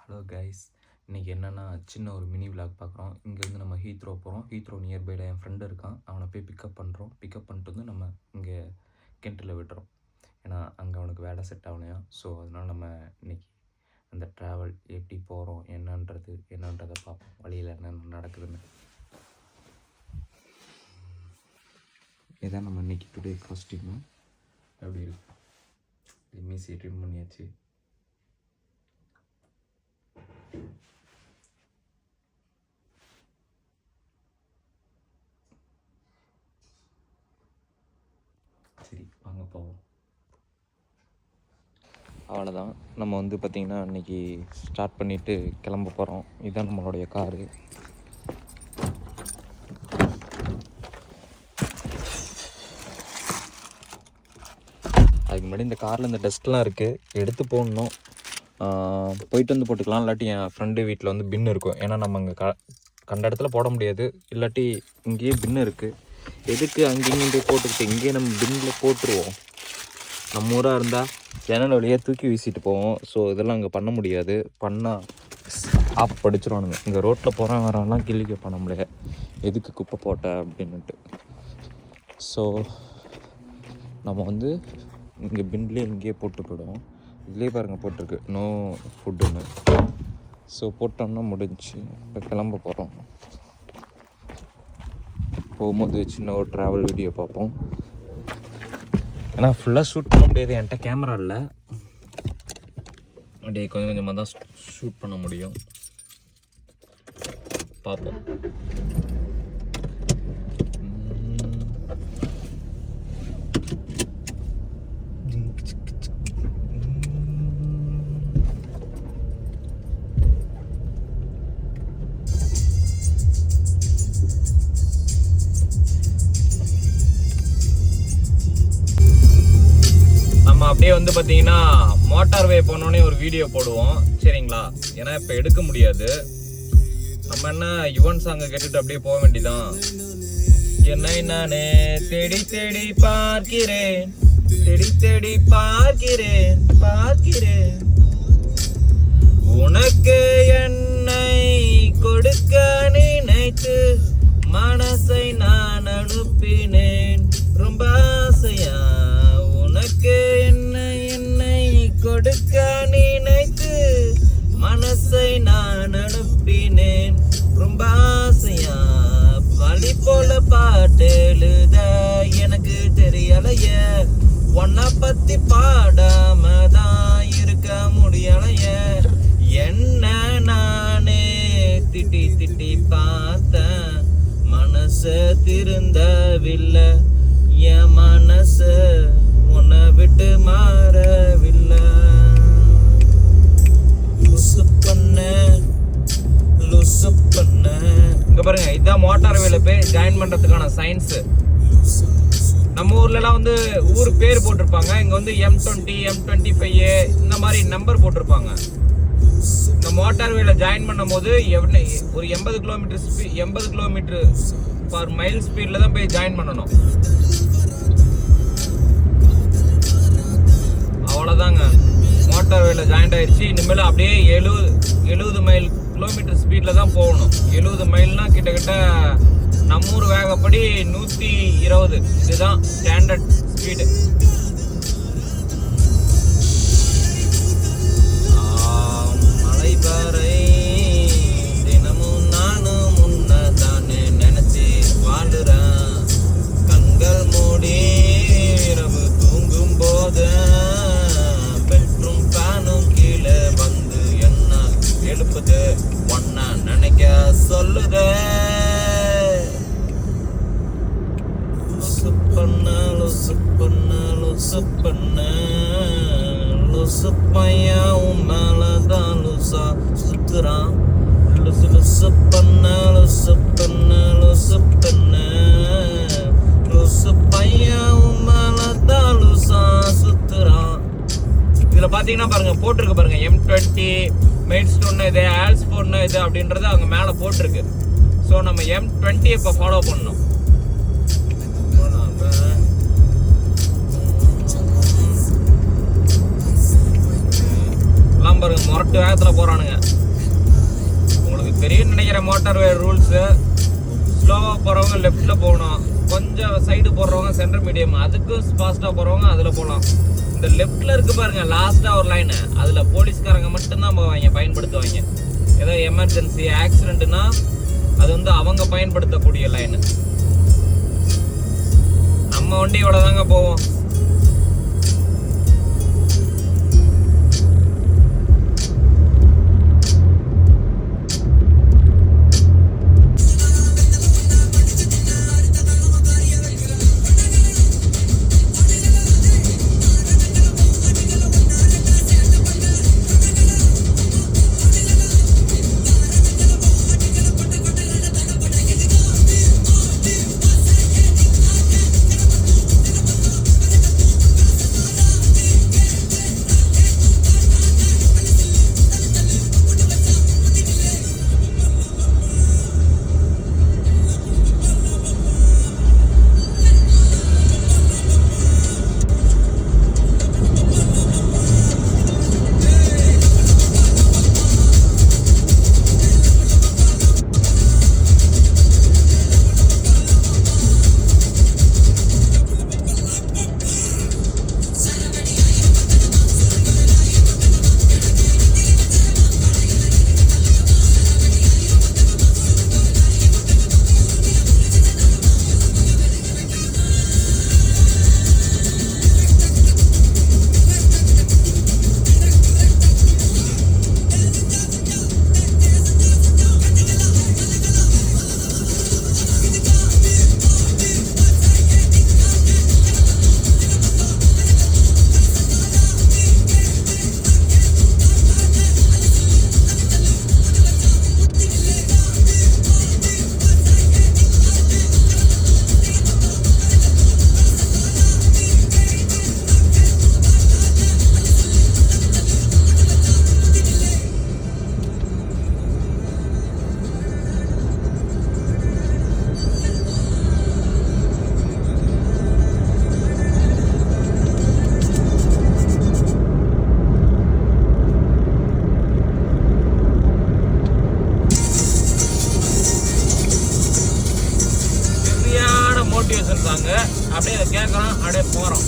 Hello guys, இன்றைக்கி என்னென்னா சின்ன ஒரு மினி விலாக் பார்க்குறோம். இங்கேருந்து நம்ம ஹீத்ரோ போகிறோம். ஹீத்ரோ நியர்பையில் என் ஃப்ரெண்டு இருக்கான், அவனை போய் பிக்கப் பண்ணுறோம். பிக்கப் பண்ணிட்டு வந்து நம்ம இங்கே கிணற்றில் விட்டுறோம். ஏன்னா அங்கே அவனுக்கு வேலை செட் ஆகலையா. ஸோ அதனால் நம்ம இன்றைக்கி அந்த ட்ராவல் எப்படி போகிறோம் என்னன்றதை பார்ப்போம். வழியில் என்னென்ன நடக்குதுன்னு. இதான் நம்ம இன்றைக்கி டுடே காஸ்டியூமு. எப்படி இருக்கு? மீசியை ட்ரிம் பண்ணியாச்சு. சரி, வாங்க போவோம். அவ்வளோதான், நம்ம வந்து பார்த்திங்கன்னா இன்றைக்கி ஸ்டார்ட் பண்ணிவிட்டு கிளம்ப போகிறோம். இதுதான் நம்மளுடைய காரு. அதுக்கு முன்னாடி இந்த காரில் இந்த டஸ்ட்லாம் இருக்குது, எடுத்து போடணும். போயிட்டு வந்து போட்டுக்கலாம். இல்லாட்டி என் ஃப்ரெண்டு வீட்டில் வந்து பின் இருக்கும். ஏன்னா நம்ம அங்கே கண்ட இடத்துல போட முடியாது. இல்லாட்டி இங்கேயே பின்னு இருக்குது. எதுக்கு அங்கேயும் போய் போட்டுக்கிட்டு இங்கேயே நம்ம பின்னில் போட்டுருவோம். நம்ம ஊராக இருந்தால் ஜன்னல் வழியாக தூக்கி வீசிட்டு போவோம். ஸோ இதெல்லாம் அங்கே பண்ண முடியாது. பண்ணால் ஆப் படிச்சிருவானுங்க. இங்கே ரோட்டில் போகிறேன் வரவெல்லாம் கிள்ளிக்க பண்ண முடியாது, எதுக்கு குப்பை போட்ட அப்படின்ட்டு. ஸோ நம்ம வந்து இங்கே பின்லேயே இங்கேயே போட்டு போயிடுவோம். இதுலேயே பாருங்கள் போட்டிருக்கு நோ ஃபுட்டுன்னு. ஸோ போட்டோம்னா முடிஞ்சு. இப்போ கிளம்ப போகிறோம். போகும்போது சின்ன ஒரு ட்ராவல் வீடியோ பார்ப்போம். ஏன்னா ஃபுல்லாக ஷூட் பண்ண முடியாது, என்கிட்ட கேமரா இல்லை. அப்படியே கொஞ்சம் கொஞ்சமாக தான் ஷூட் பண்ண முடியும். பார்ப்போம். அப்படியே வந்து பார்த்தீங்கன்னா மோட்டார்வே போனோடனே ஒரு வீடியோ போடுவோம், சரிங்களா? ஏன்னா இப்போ எடுக்க முடியாது. நம்ம என்ன யுவன் சாங்கை கேட்டுட்டு அப்படியே போக வேண்டியதான். என்னை நானே தேடி தேடி பார்க்கிறேன், தேடி தேடி பார்க்கிறேன், பார்க்கிறேன். உனக்கு என்னை கொடுக்க நினைத்து மனசை நான் அனுப்பினேன் ரொம்ப ஆசையா. உனக்கு என்னை கொடுக்க நினைத்து மனசை நான் அனுப்பினேன் ரொம்ப ஆசையா. வழி போல பாட்டு எழுத எனக்கு தெரியலைய, உன்னை பத்தி பாடாம தான் இருக்க முடியலைய. என்ன நானே திட்டி திட்டி பார்த்தேன், மனச திருந்தவில்லை. என் மனச உன்னை விட்டு மாறவில்லை. லூசு பண்ண இங்க பாருங்க, இதுதான் மோட்டார் வேலை போய் ஜாயின் பண்றதுக்கான சயின்ஸ். நம்ம ஊர்லலாம் வந்து ஊர் பேர் போட்டிருப்பாங்க. இங்க வந்து M20, M25 இந்த மாதிரி நம்பர் போட்டிருப்பாங்க. இந்த மோட்டார் வேலை ஜாயின் பண்ணும் போது ஒரு 80 கிலோமீட்டர் பர் மைல் ஸ்பீட்ல தான் போய் ஜாயின் பண்ணணும். அவ்வளோதாங்க, மோட்டார் வேல ஜாயிண்ட் ஆயிடுச்சு. இனிமேல் அப்படியே 70 கிலோமீட்டர் ஸ்பீடில் தான் போகணும். 70 மைல்னா கிட்டத்தட்ட நம்ம ஊர் வேகப்படி 120. இதுதான் ஸ்டாண்டர்ட் ஸ்பீடு. மலைபாறை தினமும் நானும் முன்ன தானே நினைச்சு வாழுறேன். கண்கள் மூடி இரவு தூங்கும் போது பெற்றும் பேனும் கீழே வந்து என்ன எழுப்புது, ஒன்ன நினைக்க சொல்லுதே. லூசு பண்ண லூசு பண்ண லூசு பண்ண லூசு பையன் உன் மேலதான் லூசா சுத்துறான். லூசு லூசு பண்ண லூசு பண்ண லூசு பண்ண லூசு பையன் உன் மேலதான் லூசா சுத்துறான். இதுல பாத்தீங்கன்னா பாருங்க போட்டிருக்கு பாருங்க, M20 மெயின்ஸ்டோன் இது, ஆல்ஸ்போர்ட்னா இது அப்படின்றது அங்க மேல போட்டிருக்கு. ஸோ நம்ம M20 இப்போ ஃபாலோ பண்ணணும். எல்லாம் பாருங்க முரட்டு வேகத்துல போறானுங்க. தெரியும் நினைக்கிற மோட்டார் வே ரூல்ஸு. ஸ்லோவாக போகிறவங்க லெஃப்டில் போகணும், கொஞ்சம் சைடு போடுறவங்க சென்டர் மீடியம், அதுக்கும் ஃபாஸ்ட்டாக போகிறவங்க அதில் போகலாம். இந்த லெஃப்டில் இருக்குது பாருங்கள் லாஸ்ட்டாக ஒரு லைனு, அதில் போலீஸ்காரங்க மட்டும்தான் போவாங்க, பயன்படுத்துவாங்க. ஏதோ எமர்ஜென்சி ஆக்சிடென்ட்னா அது வந்து அவங்க பயன்படுத்தக்கூடிய லைனு. நம்ம வண்டி இவ்வளோதாங்க போவோம். மோட்டிவேஷன் சாங்க அப்படியே அதை கேட்குறோம், அப்படியே போகிறோம்.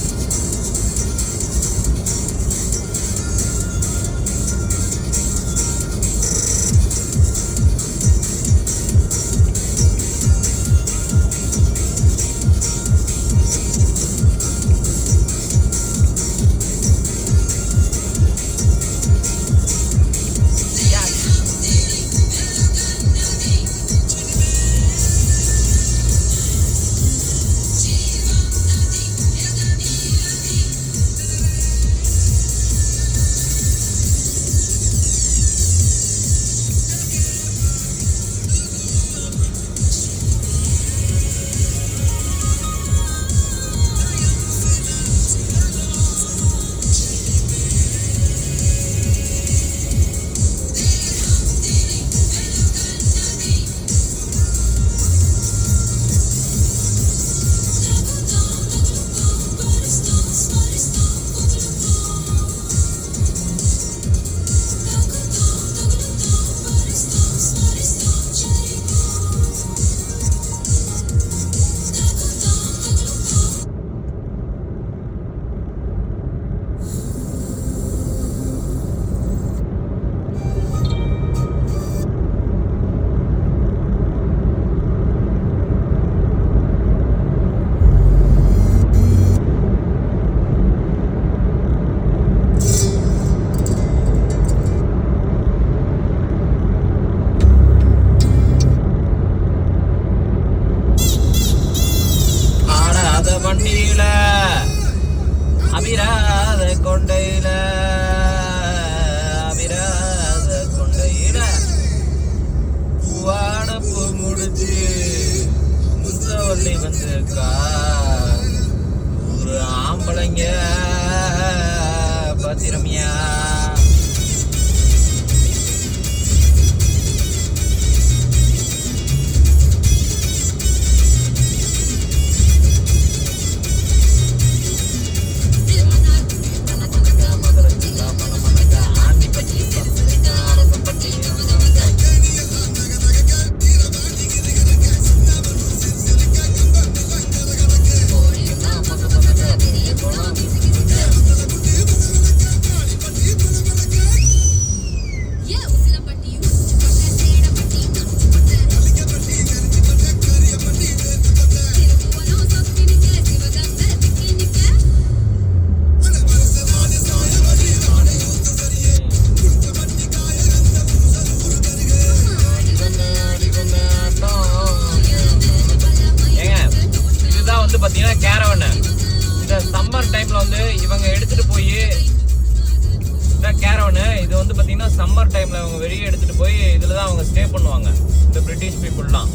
வந்து பார்த்தீங்கன்னா சம்மர் டைமில் அவங்க வெளியே எடுத்துகிட்டு போய் இதில் தான் அவங்க ஸ்டே பண்ணுவாங்க, இந்த பிரிட்டிஷ் பீப்புளெலாம்.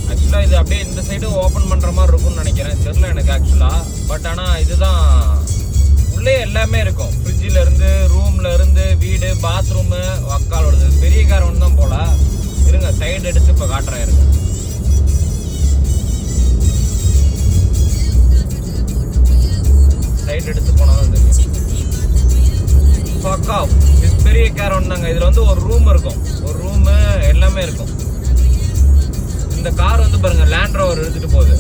ஆக்சுவலாக இது அப்படியே இந்த சைடு ஓப்பன் பண்ணுற மாதிரி இருக்கும்னு நினைக்கிறேன், தெரியல எனக்கு ஆக்சுவலாக. பட் ஆனால் இதுதான் உள்ளே எல்லாமே இருக்கும், ஃப்ரிட்ஜில் இருந்து, ரூமில் இருந்து, வீடு, பாத்ரூமு, வக்காலோடது. பெரிய கார் ஒன்று தான் போல். இருங்க சைடு எடுத்து இப்போ காட்டுறேன். இருங்க, சைடு எடுத்து போனால் தான் பக்கா. இது பெரிய கார் ஒன்று தாங்க. இதில் வந்து ஒரு ரூம் இருக்கும், ஒரு ரூமு எல்லாமே இருக்கும். இந்த கார் வந்து பாருங்க லேண்ட் ரோவர் எடுத்துட்டு போகுது.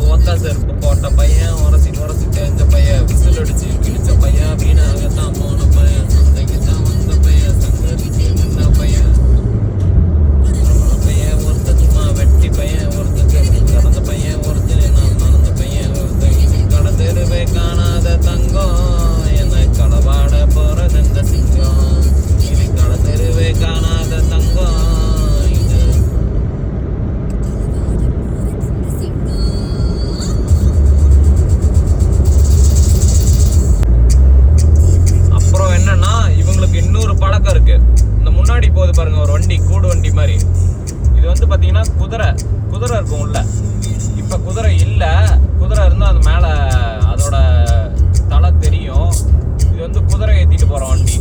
ஓத்தா செருப்பு போட்ட பையன், உரசி தேஞ்ச பையன், விசில் அடிச்சு கிழிச்ச பையன், வீணாகத்தான் போன பையன், சந்தைக்கு தான் வந்த பையன், சங்கதிக்கு நின்ன பையன், பையன் ஒருத்தன் சும்மா வெட்டி பையன், ஒருத்தன் கடந்த பையன், ஒருத்தன் நான் மறந்த பையன், ஒருத்தன் கடை தெருவே காணாத தங்கம், என்னை களவாட போறது இந்த சிங்கம், இது கடை தெருவே காணாத தங்கம். அப்புறம் என்னன்னா இவங்களுக்கு இன்னொரு பழக்கம் இருக்கு. இந்த முன்னாடி போகுது பாருங்க ஒரு வண்டி, கூடு வண்டி மாதிரி. இது வந்து பாத்தீங்கன்னா குதிரை இருக்கும் உள்ள. இப்ப குதிரை இல்ல, குதிரை இருந்தா அது மேல அதோட தலை தெரியும். இது வந்து குதிரை ஏத்திட்டு போற வண்டி.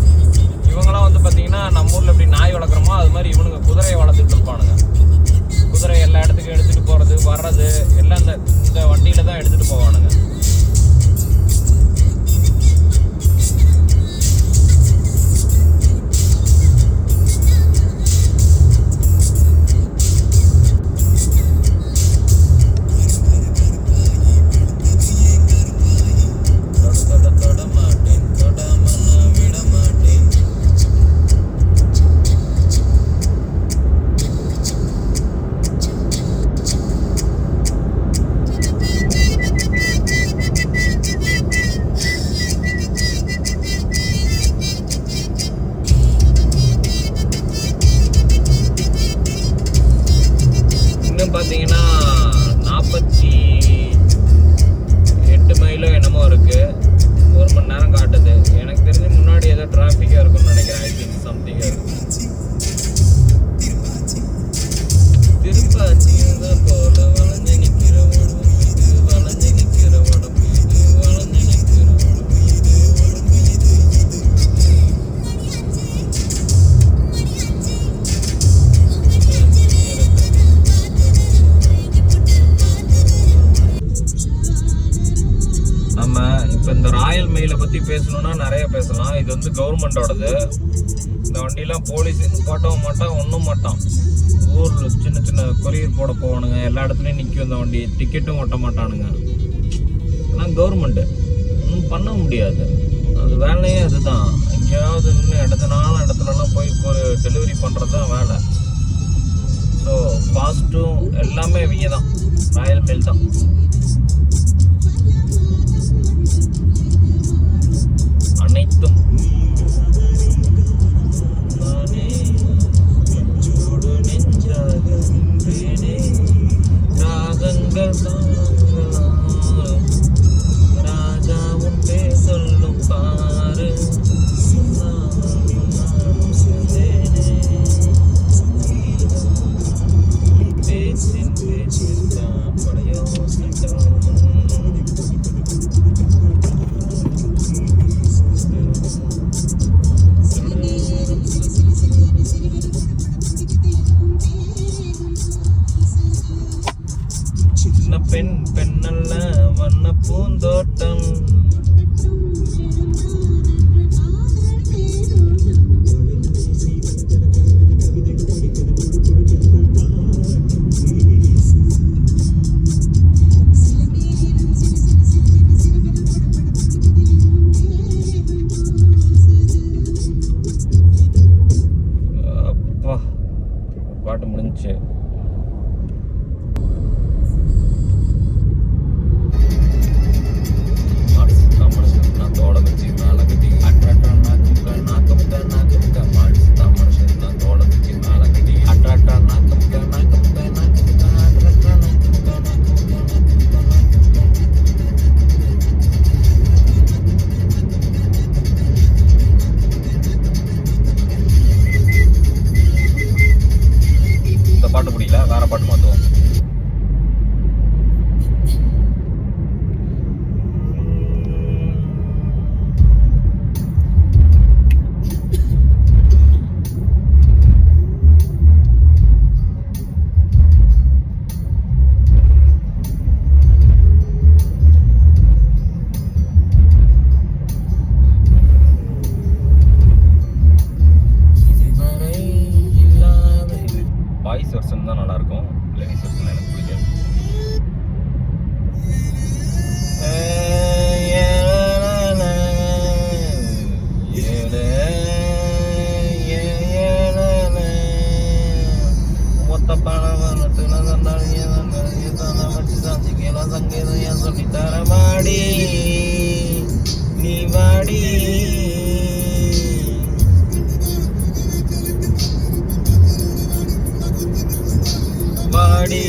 இவங்கெல்லாம் வந்து பாத்தீங்கன்னா நம்ம ஊர்ல எப்படி நாய் வளர்க்குறோமோ அது மாதிரி இவனுங்க குதிரையை வளர்த்துட்டு இருப்பானுங்க. குதிரை எல்லா இடத்துக்கும் எடுத்துட்டு போறது வர்றது எல்லாம் இந்த வண்டியில தான் எடுத்துட்டு போவானுங்க. பார்த்தீங்கன்னா 48 மைலோ என்னமோ இருக்கு, 1 மணி நேரம் காட்டுது. எனக்கு தெரிஞ்சு முன்னாடி ஏதோ டிராஃபிக்காக இருக்கும்னு நினைக்கிறேன். ஐ திங்க் சம்திங் திருப்பாச்சி போல வளைஞ்சு நிற்கிற உடம்பு மீது, வளைஞ்சு நிற்கிற உடம்பு மீது, வளைஞ்சு நிற்கிற உடம்பு மீது, உடம்பு இது நம்ம இப்போ இந்த ராயல் மெயிலை பற்றி பேசணும்னா நிறைய பேசலாம். இது வந்து கவர்மெண்டோடது. இந்த வண்டியெலாம் போலீஸ் போட்டவும் மாட்டான், ஒன்றும் மாட்டான். ஊரில் சின்ன சின்ன கொரியர் போட போவானுங்க, எல்லா இடத்துலையும் நிற்கும் இந்த வண்டி. டிக்கெட்டும் ஓட்ட மாட்டானுங்க. ஆனால் கவர்மெண்ட்டு ஒன்றும் பண்ண முடியாது, அது வேலையே அதுதான். எங்கேயாவது இன்னும் இடத்துலலாம் போய் ஒரு டெலிவரி பண்ணுறது தான் வேலை. ஸோ ஃபாஸ்ட்டும் எல்லாமே இவங்க தான், ராயல் மெயில் தான். அனைத்தும் நானே நெஞ்சோடு நெஞ்சாக நின்றேனே, ராகங்கள் தாங்களாம் ராஜாவும் பேர் சொல்லும் பாரு, நானும் சேர்ந்தேனே பேச்சில் தான் படையோசை சொல்லி தரவாடி நீ வாடி வாடி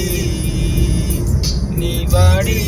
நீ வாடி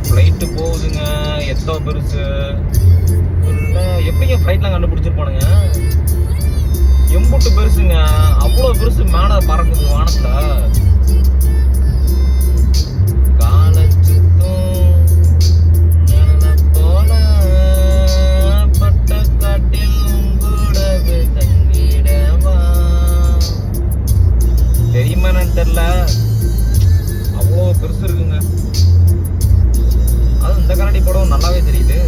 ஃப்ளைட்டு போகுதுங்க, எத்தோ பெருசு இல்லை எப்படிங்க ஃப்ளைட்லாம் கண்டுபிடிச்சிருப்பானுங்க? எம்புட்டு பெருசுங்க, அவ்வளோ பெருசு மேலே பறக்குது வானத்தில். காலச்சுத்தும் போல பட்ட காட்டில் கூடவே தங்கிடவா. தெரியுமா என்னன்னு தெரியல, அவ்வளோ பெருசு இருக்குங்க. அது இந்த கரடி படம் நல்லாவே தெரியுது.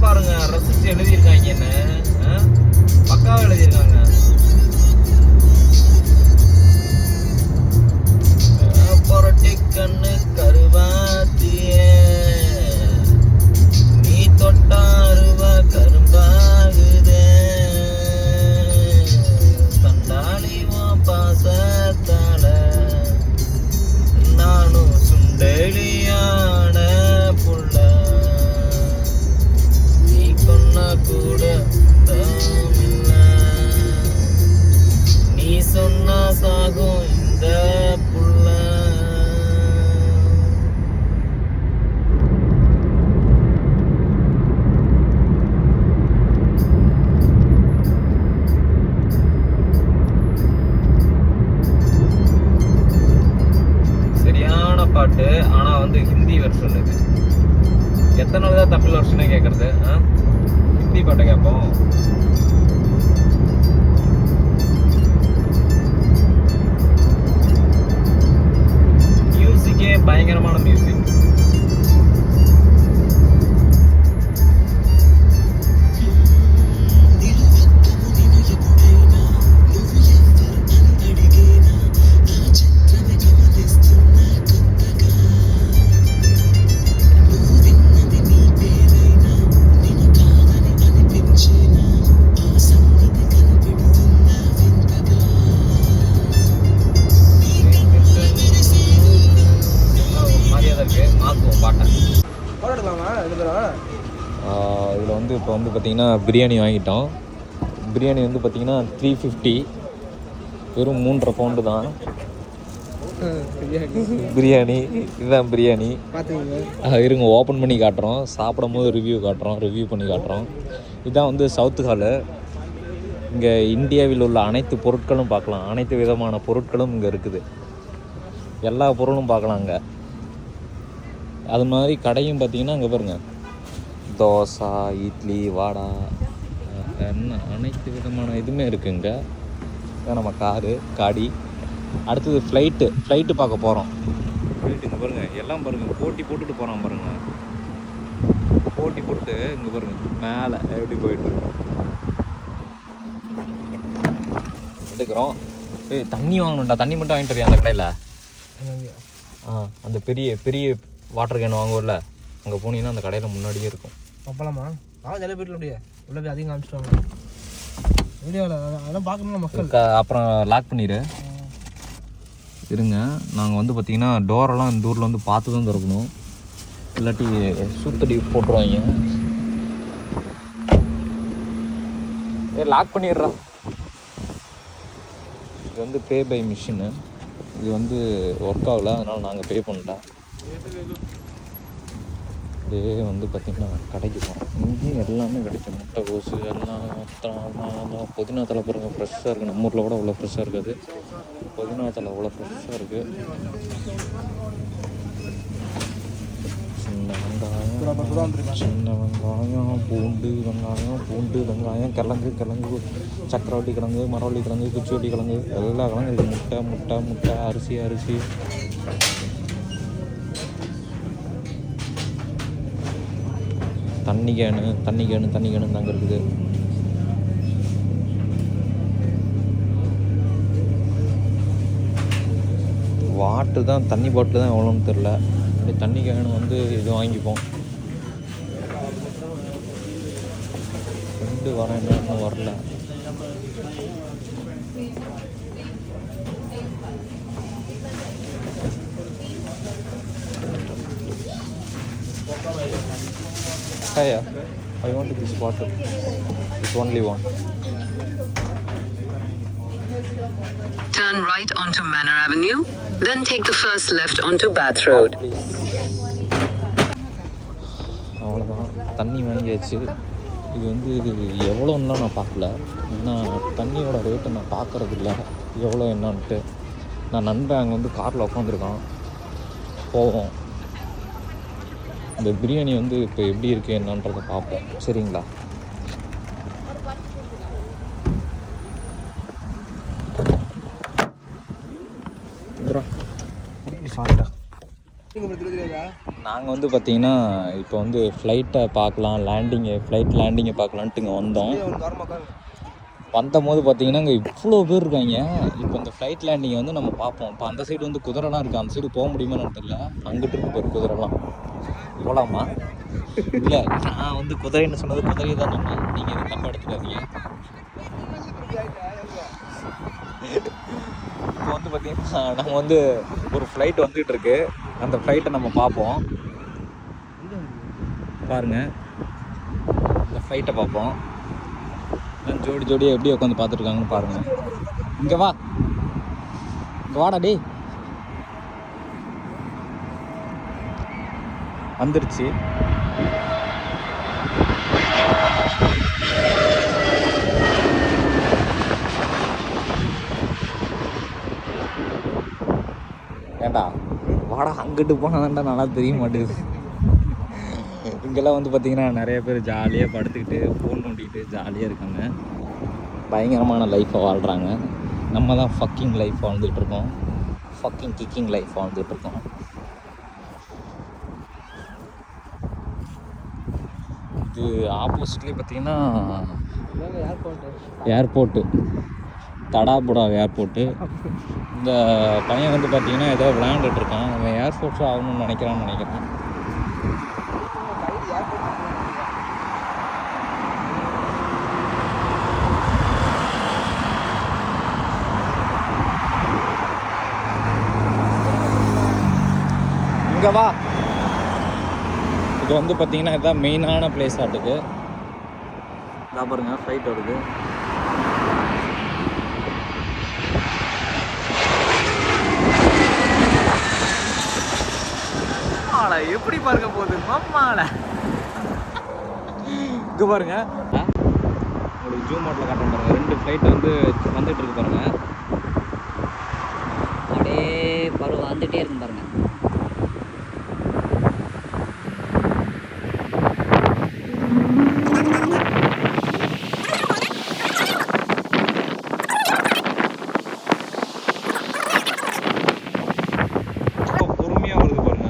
பாருங்க ரசிச்சு எழுதியிருக்காங்க, என்ன பக்காவா எழுதியிருக்காங்க. பொரட்டி கண்ணு கருவாத்திய நீ தொட்டாருவா கரும்பாகுதே. தண்டாளிவா பாசத்தால நானும் சுண்டலியான புள்ள. கூட நீ சொன்னா சாகும் இந்த புள்ள. சரியான பாட்டு, ஆனா வந்து ஹிந்தி வெர்ஷன். இது எத்தனை நாள் தான் தமிழ் வெர்ஷனே கேட்கறது? ஹிந்தி பாட்டை கேட்போம். மியூசிக்கே பயங்கரமான மியூசிக். இதில் வந்து இப்போ வந்து பார்த்திங்கன்னா பிரியாணி வாங்கிட்டோம். பிரியாணி வந்து பார்த்திங்கன்னா 350, வெறும் 3.5 பவுண்டு தான் பிரியாணி. இதுதான் பிரியாணி. இருங்க ஓப்பன் பண்ணி காட்டுறோம், சாப்பிடும் போது ரிவ்யூ பண்ணி காட்டுறோம். இதுதான் வந்து சவுத் ஹாலு. இங்கே இந்தியாவில் உள்ள அனைத்து பொருட்களும் பார்க்கலாம். அனைத்து விதமான பொருட்களும் இங்கே இருக்குது. எல்லா பொருளும் பார்க்கலாம் அங்கே. அது மாதிரி கடையும் பார்த்திங்கன்னா அங்கே பாருங்கள், தோசை, இட்லி, வடை, என்ன அனைத்து விதமான இதுவுமே இருக்குங்க. இதான் நம்ம காடி. அடுத்தது ஃப்ளைட்டு பார்க்க போகிறோம். ஃப்ளைட்டுங்க பாருங்கள், எல்லாம் பாருங்கள் போட்டி போட்டுட்டு போகிறோம் பாருங்கள். போட்டி போட்டு இங்கே பாருங்கள் மேலே எப்படி போயிட்டுருக்கோம். எடுக்கிறோம். தண்ணி வாங்கணும்டா, தண்ணி மட்டும் வாங்கிட்டு வரியா அந்த கடையில்? அந்த பெரிய பெரிய வாட்டர் கேன் வாங்குவோம்ல, அங்கே போனீங்கன்னா அந்த கடையில் முன்னாடியே இருக்கும். அப்பலாமா ஜல போயிட்டு அப்படியே உள்ள போய் அதிகம் காமிச்சிட்டாங்க வீடியோவில். அதெல்லாம் பார்க்கணும் மக்கள். அப்புறம் லாக் பண்ணிடு. இருங்க, நாங்கள் வந்து பார்த்திங்கன்னா டோரெல்லாம் இந்த ஊரில் வந்து பார்த்து தான் திறக்கணும், இல்லாட்டி சூத்தடி போட்டுருவாங்க. லாக் பண்ணிடுறோம். இது வந்து பே பை மிஷினு. இது வந்து ஒர்க் ஆகலை, அதனால் நாங்கள் பே பண்ணிட்டோம். இதே வந்து பார்த்திங்கன்னா கடைக்கு போகிறோம். இங்கேயும் எல்லாமே கிடைக்கும். முட்டை கோசு எல்லாம் புதினா தலை பாருங்கள், ஃப்ரெஷ்ஷாக இருக்குது. நம்ம ஊரில் கூட அவ்வளோ ஃப்ரெஷ்ஷாக இருக்காது. புதினா தலை அவ்வளோ ஃப்ரெஷ்ஷாக இருக்குது. சின்ன வெங்காயம், பூண்டு வெங்காயம், கிழங்கு, சக்கரவள்ளி கிழங்கு, மரவள்ளி கிழங்கு, குச்சிவள்ளி கிழங்கு, எல்லா கிழங்கு இருக்குது. முட்டை, அரிசி. தண்ணி கேனு தாங்க இருக்குது. வாட்டர் தான், தண்ணி பாட்டில் தான் எவ்வளோன்னு தெரில. அப்படியே தண்ணி கேனு வந்து இது வாங்கிப்போம். ரெண்டு வரேன், இன்னும் வரல. Yeah, I want this water. It's only one. Turn right onto Manor Avenue, then take the first left onto Bath Road. அவ்வளோதான், தண்ணி வாங்கியாச்சு. இது வந்து எவ்வளோன்னா நான் பார்க்கல, ஏன்னா தண்ணியோட ரேட்டை நான் பார்க்குறது இல்லை எவ்வளோ என்னான்ட்டு. நான் நண்பன் அங்கே வந்து காரில் உட்காந்துருக்கான், போவோம். இந்த பிரியாணி வந்து இப்போ எப்படி இருக்குது என்னன்றதை பார்ப்போம், சரிங்களா? நாங்கள் வந்து பார்த்திங்கன்னா இப்போ வந்து ஃப்ளைட்டை பார்க்கலாம், ஃப்ளைட் லேண்டிங்கை பார்க்கலான்ட்டு இங்கே வந்தோம். வந்தபோது பார்த்திங்கன்னா இங்கே இவ்வளோ பேர் இருக்காங்க. இப்போ இந்த ஃப்ளைட் லேண்டிங்கை வந்து நம்ம பார்ப்போம். இப்போ அந்த சைடு வந்து குதிரைலாம் இருக்குது, அந்த சைடு போக முடியுமான்னு தெரியல. அங்கிட்டு இருக்கு பேர் குதிரைலாம், போகலாமா? இல்லை, நான் வந்து குதிரைன்னு சொன்னது குதிரையை தான் சொன்னேன், நீங்கள் இது தப்பாக எடுத்துக்காதீங்க. இப்போ வந்து பார்த்திங்கன்னா நம்ம வந்து ஒரு ஃப்ளைட் வந்துகிட்டு இருக்கு, அந்த ஃப்ளைட்டை நம்ம பார்ப்போம். பாருங்கள், இந்த ஃப்ளைட்டை பார்ப்போம். ஜோடியாக எப்படி உட்காந்து பார்த்துட்ருக்காங்கன்னு பாருங்கள். இங்கே வாடா டே. வந்துருச்சு. ஏண்டா வாடா, அங்கிட்டு போனாதான்டா நல்லா தெரிய மாட்டேங்குது. இங்கெல்லாம் வந்து பார்த்திங்கன்னா நிறைய பேர் ஜாலியாக படுத்துக்கிட்டு ஃபோன் நோண்டிக்கிட்டு ஜாலியாக இருக்காங்க, பயங்கரமான லைஃப்பை வாழ்கிறாங்க. நம்ம தான் ஃபக்கிங் லைஃப் வாழ்ந்துகிட்ருக்கோம், கிக்கிங் லைஃப் வாழ்ந்துகிட்ருக்கோம். இது ஆப்போசிட்லேயே பார்த்திங்கன்னா ஏர்போர்ட்டு, தடாபுடா ஏர்போர்ட்டு. இந்த பையன் வந்து பார்த்திங்கன்னா ஏதோ விளையாண்டுட்ருக்கான், அவன் ஏர்போர்ட்ஸும் ஆகணும்னு நினைக்கிறேன். இங்கே வா, இது வந்து பார்த்தீங்கன்னா இதுதான் மெயினான பிளேஸ் ஆட்டுக்கு. இதான் பாருங்கள் ஃப்ளைட் வருது. எப்படி பார்க்க போகுது மாமால இங்கே பாருங்க. உங்களுக்கு ஜூம் அவுட்டில் காட்டுறேன் பாருங்கள். 2 ஃப்ளைட் வந்து வந்துட்டு இருக்கு பாருங்க. அப்படியே பருவம் வந்துட்டே இருக்கும் பாருங்க. பொறுமையாக வருது பாருங்க.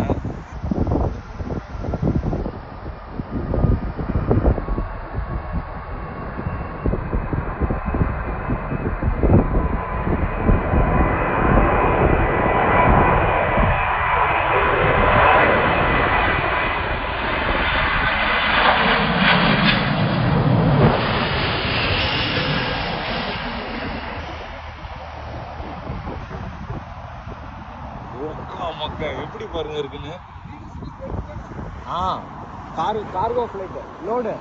மக்கா எப்படி பாருங்க இருக்குன்னு. Cargo flight load.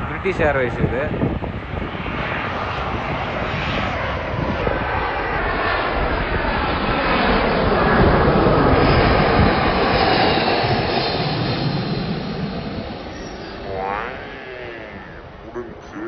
British Airways இது. முடிஞ்சு